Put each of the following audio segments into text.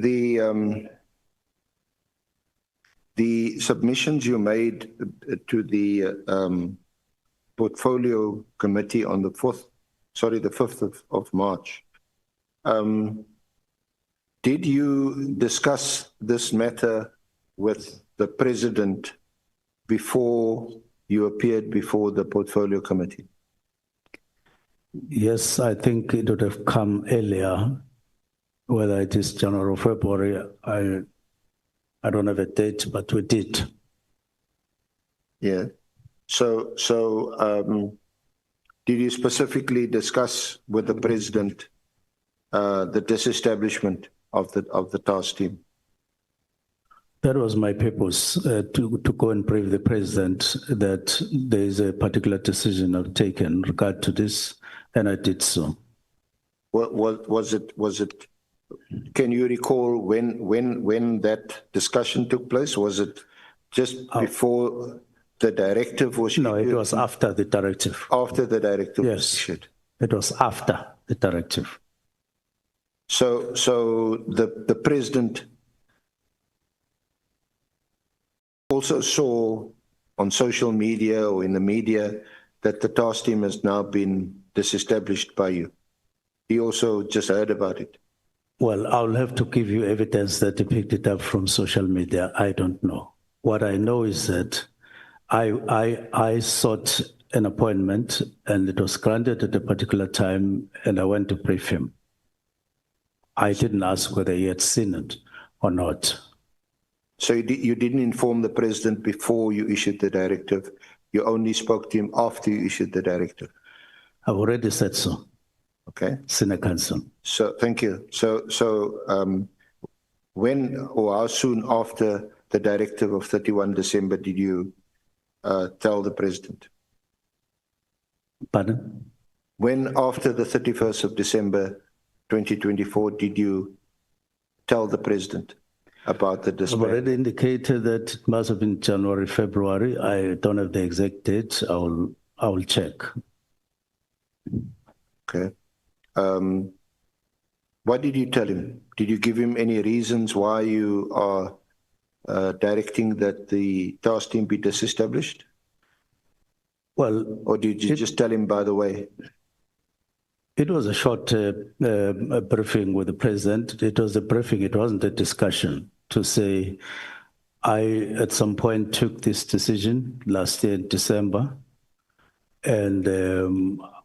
the submissions you made to the portfolio committee on the 5th of March. Did you discuss this matter with the president before you appeared before the portfolio committee? Yes, I think it would have come earlier, whether it is January or February. I don't have a date, but we did. Yeah. So did you specifically discuss with the president the disestablishment of the task team? That was my purpose, to go and brief the president that there is a particular decision I've taken in regard to this, and I did so. Was it? Can you recall when that discussion took place? Was it just before the directive was issued? No, it was after the directive. After the directive was issued. It was after the directive. So the president also saw on social media or in the media that the task team has now been disestablished by you. He also just heard about it. Well, I'll have to give you evidence that he picked it up from social media. I don't know. What I know is that I sought an appointment and it was granted at a particular time, and I went to brief him. I didn't ask whether he had seen it or not. So you didn't inform the president before you issued the directive. You only spoke to him after you issued the directive. I've already said so. Okay. Senior counsel. So thank you. So when or how soon after the directive of 31 December did you tell the president? Pardon? When after the 31st of December 2024 did you tell the president about the disband? I've already indicated that it must have been January, February. I don't have the exact date. I will check. Okay. What did you tell him? Did you give him any reasons why you are directing that the task team be disestablished? Well, or did you just tell him by the way? It was a short briefing with the president. It was a briefing. It wasn't a discussion to say, I at some point took this decision last year in December. And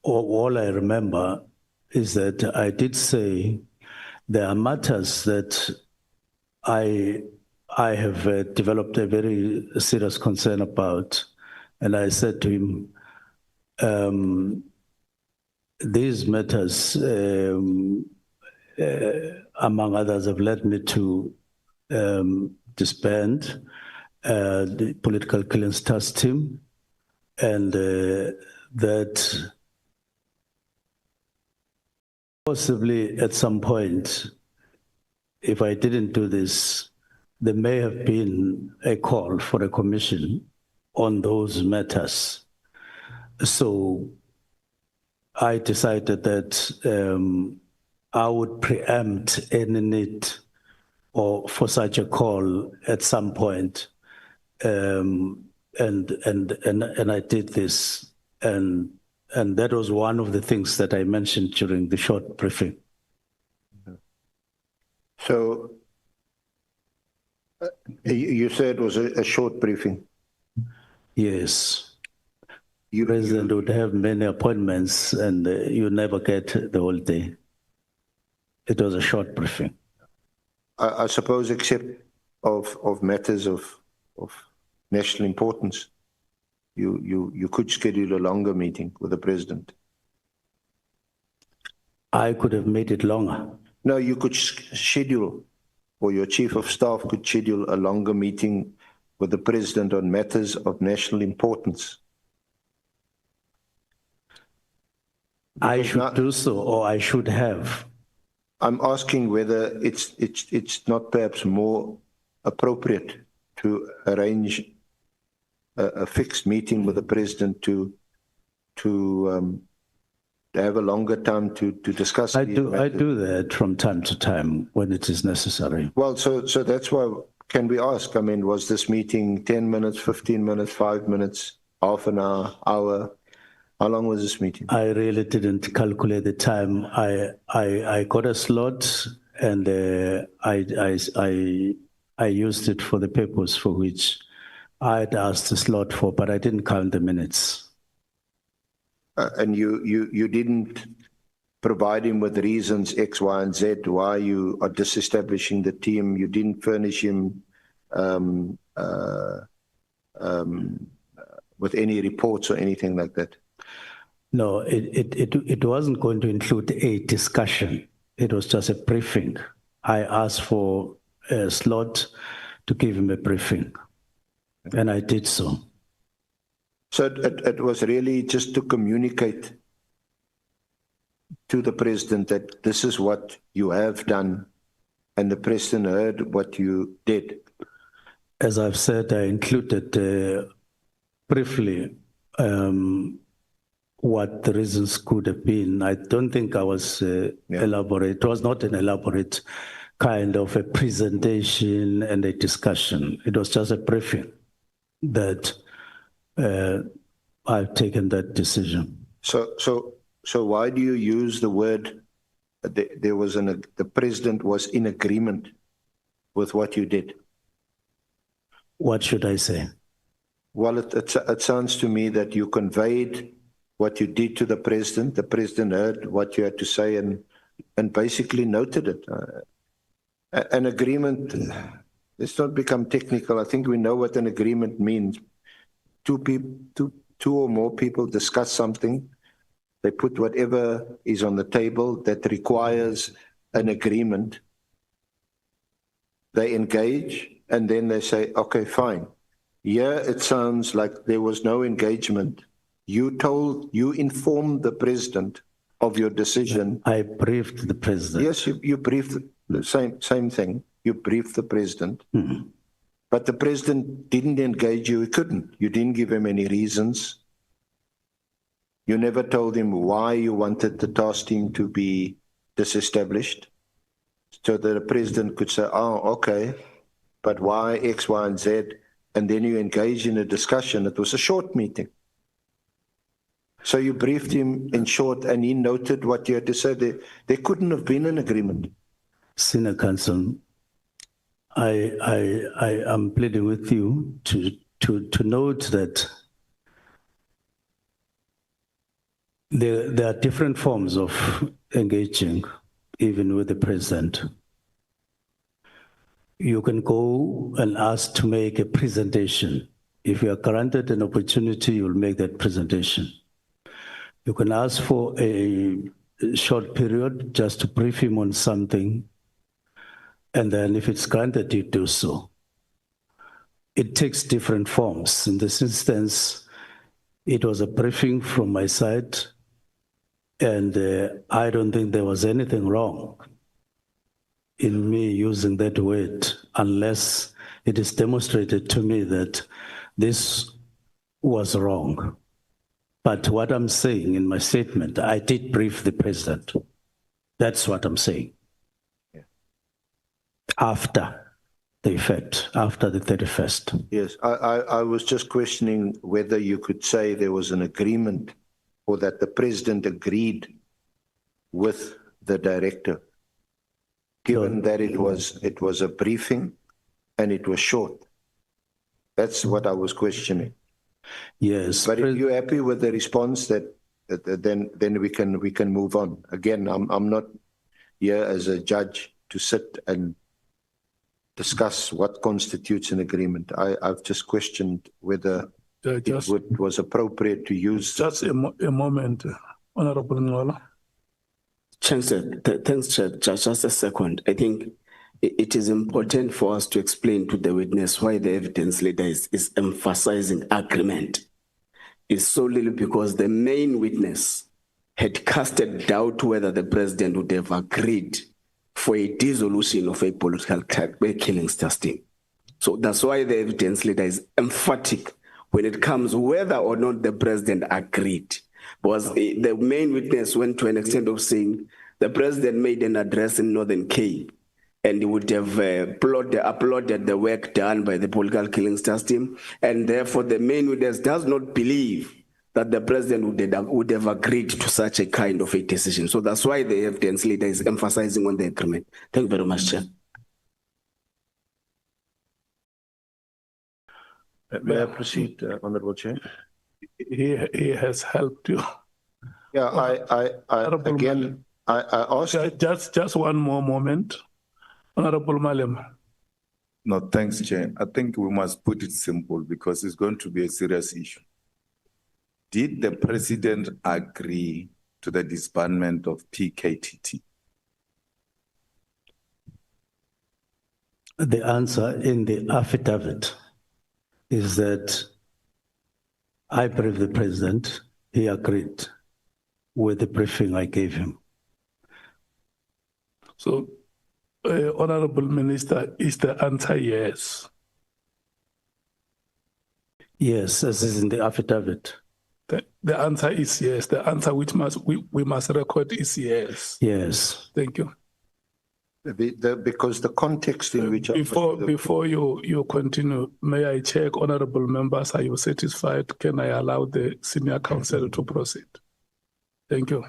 all I remember is that I did say there are matters that I have developed a very serious concern about. And I said to him, these matters, among others, have led me to disband the political clearance task team, and that possibly at some point, if I didn't do this, there may have been a call for a commission on those matters. So I decided that I would preempt any need for such a call at some point, and I did this, and that was one of the things that I mentioned during the short briefing. So you said it was a short briefing. Yes. The president would have many appointments and you never get the whole day. It was a short briefing. I suppose except of matters of national importance, you could schedule a longer meeting with the president. I could have made it longer. No, you could schedule, or your chief of staff could schedule a longer meeting with the president on matters of national importance. I should do so, or I should have. I'm asking whether it's not perhaps more appropriate to arrange a fixed meeting with the president to have a longer time to discuss I these do matters? that from time to time when it is necessary. Well, so that's why, can we ask, I mean, was this meeting 10 minutes, 15 minutes, 5 minutes, half an hour? How long was this meeting? I really didn't calculate the time. I got a slot and I used it for the purpose for which I had asked the slot for, but I didn't count the minutes. And you didn't provide him with reasons X, Y, and Z why you are disestablishing the team. You didn't furnish him with any reports or anything like that. No, it wasn't going to include a discussion. It was just a briefing. I asked for a slot to give him a briefing, and I did so. So it was really just to communicate to the president that this is what you have done, and the president heard what you did. As I've said, I included briefly what the reasons could have been. I don't think I was elaborate. It was not an elaborate kind of a presentation and a discussion. It was just a briefing that I've taken that decision. So why do you use the word the president was in agreement with what you did? What should I say? Well, it sounds to me that you conveyed what you did to the president. The president heard what you had to say and basically noted it. An agreement, let's not become technical. I think we know what an agreement means. Two or more people discuss something. They put whatever is on the table that requires an agreement. They engage, and then they say, okay, fine. Here it sounds like there was no engagement. You informed the president of your decision. I briefed the president. Yes, you briefed the same thing. You briefed the president. Mm-hmm. But the president didn't engage you. He couldn't. You didn't give him any reasons. You never told him why you wanted the task team to be disestablished, so that the president could say, oh, okay, but why X, Y, and Z? And then you engage in a discussion. It was a short meeting. So you briefed him in short, and he noted what you had to say. There couldn't have been an agreement. Senior Counsel, I am pleading with you to note that there are different forms of engaging, even with the president. You can go and ask to make a presentation. If you are granted an opportunity, you will make that presentation. You can ask for a short period just to brief him on something, and then if it's granted, you do so. It takes different forms. In this instance, it was a briefing from my side, and I don't think there was anything wrong in me using that word, unless it is demonstrated to me that this was wrong. But what I'm saying in my statement, I did brief the president. That's what I'm saying. Yeah. After the effect, after the 31st. Yes, I was just questioning whether you could say there was an agreement or that the president agreed with the directive, given that it was a briefing and it was short. That's what I was questioning. Yes. But if you're happy with the response, then we can move on. Again, I'm not here as a judge to sit and discuss what constitutes an agreement. I've just questioned whether it was appropriate to use. Just a moment, Honorable Ngola. Chancellor, thanks, Judge. Just a second. I think it is important for us to explain to the witness why the evidence leader is emphasizing agreement. It's solely because the main witness had casted doubt whether the president would have agreed for a dissolution of a political killings team. So that's why the evidence leader is emphatic when it comes whether or not the president agreed. was the main witness went to an extent of saying the president made an address in Northern Cape and he would have applauded the work done by the political killings task team, and therefore the main witness does not believe that the president would have agreed to such a kind of a decision. So that's why the evidence leader is emphasizing on the agreement. Thank you very much, Chair. May I proceed, Honorable Chair? He has helped you. Yeah, I asked. Just one more moment. Honorable Malema. No, thanks, Chair. I think we must put it simple because it's going to be a serious issue. Did the president agree to the disbandment of PKTT? The answer in the affidavit is that I briefed the president, he agreed with the briefing I gave him. So, Honorable Minister, is the answer yes? Yes, as is in the affidavit. The answer is yes. The answer which we must record is yes. Yes. Thank you. Because the context in which before you continue, may I check, honorable members, are you satisfied? Can I allow the senior counsel to proceed? Thank you.